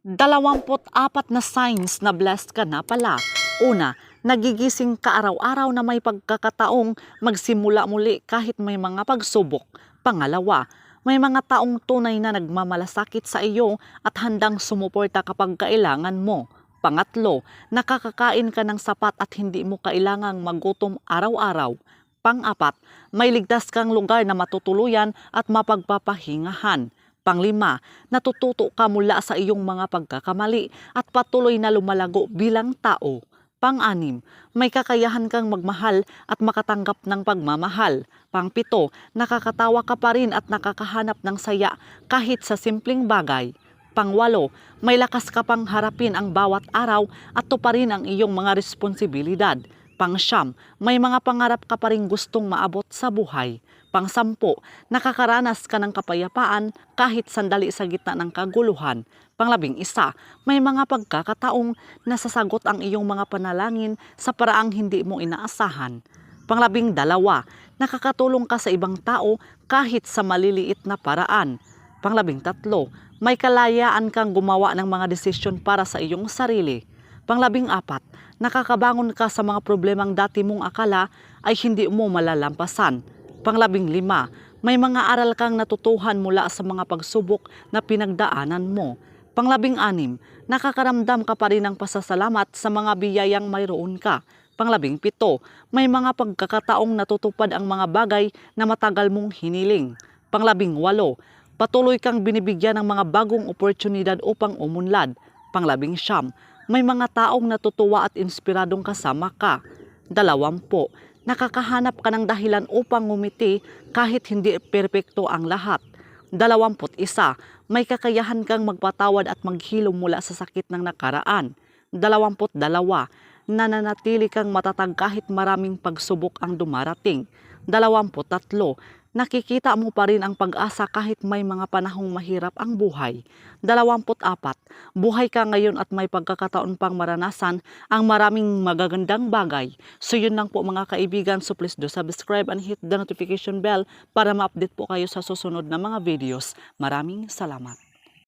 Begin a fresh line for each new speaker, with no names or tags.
24 na signs na blessed ka na pala. Una, nagigising ka araw-araw na may pagkakataong magsimula muli kahit may mga pagsubok. Pangalawa, may mga taong tunay na nagmamalasakit sa iyo at handang sumuporta kapag kailangan mo. Pangatlo, nakakakain ka ng sapat at hindi mo kailangang magutom araw-araw. Pang-apat, may ligtas kang lugar na matutuluyan at mapagpapahingahan. Panglima, natututo ka mula sa iyong mga pagkakamali at patuloy na lumalago bilang tao. Pang-anim, may kakayahan kang magmahal at makatanggap ng pagmamahal. Pang-pito, nakakatawa ka pa rin at nakakahanap ng saya kahit sa simpleng bagay. Pang-walo, may lakas ka pang harapin ang bawat araw at tuparin ang iyong mga responsibilidad. Pang-siyam, may mga pangarap ka pa rin gustong maabot sa buhay. Pang-sampu, nakakaranas ka ng kapayapaan kahit sandali sa gitna ng kaguluhan. Pang-11, may mga pagkakataong nasasagot ang iyong mga panalangin sa paraang hindi mo inaasahan. Pang-12, nakakatulong ka sa ibang tao kahit sa maliliit na paraan. Pang-13, may kalayaan kang gumawa ng mga desisyon para sa iyong sarili. Pang-14, nakakabangon ka sa mga problemang dati mong akala ay hindi mo malalampasan. Pang-15, may mga aral kang natutuhan mula sa mga pagsubok na pinagdaanan mo. Pang-16, nakakaramdam ka pa rin ng pasasalamat sa mga biyayang mayroon ka. Pang-17, may mga pagkakataong natutupad ang mga bagay na matagal mong hiniling. Pang-18, patuloy kang binibigyan ng mga bagong oportunidad upang umunlad. Pang-19, may mga taong natutuwa at inspiradong kasama ka. 20, nakakahanap ka ng dahilan upang ngumiti kahit hindi perpekto ang lahat. 21, may kakayahan kang magpatawad at maghilom mula sa sakit ng nakaraan. 22, nananatili kang matatag kahit maraming pagsubok ang dumarating. 23, nakikita mo pa rin ang pag-asa kahit may mga panahong mahirap ang buhay. 24, buhay ka ngayon at may pagkakataon pang maranasan ang maraming magagandang bagay. So yun lang po mga kaibigan. So please do subscribe and hit the notification bell para ma-update po kayo sa susunod na mga videos. Maraming salamat.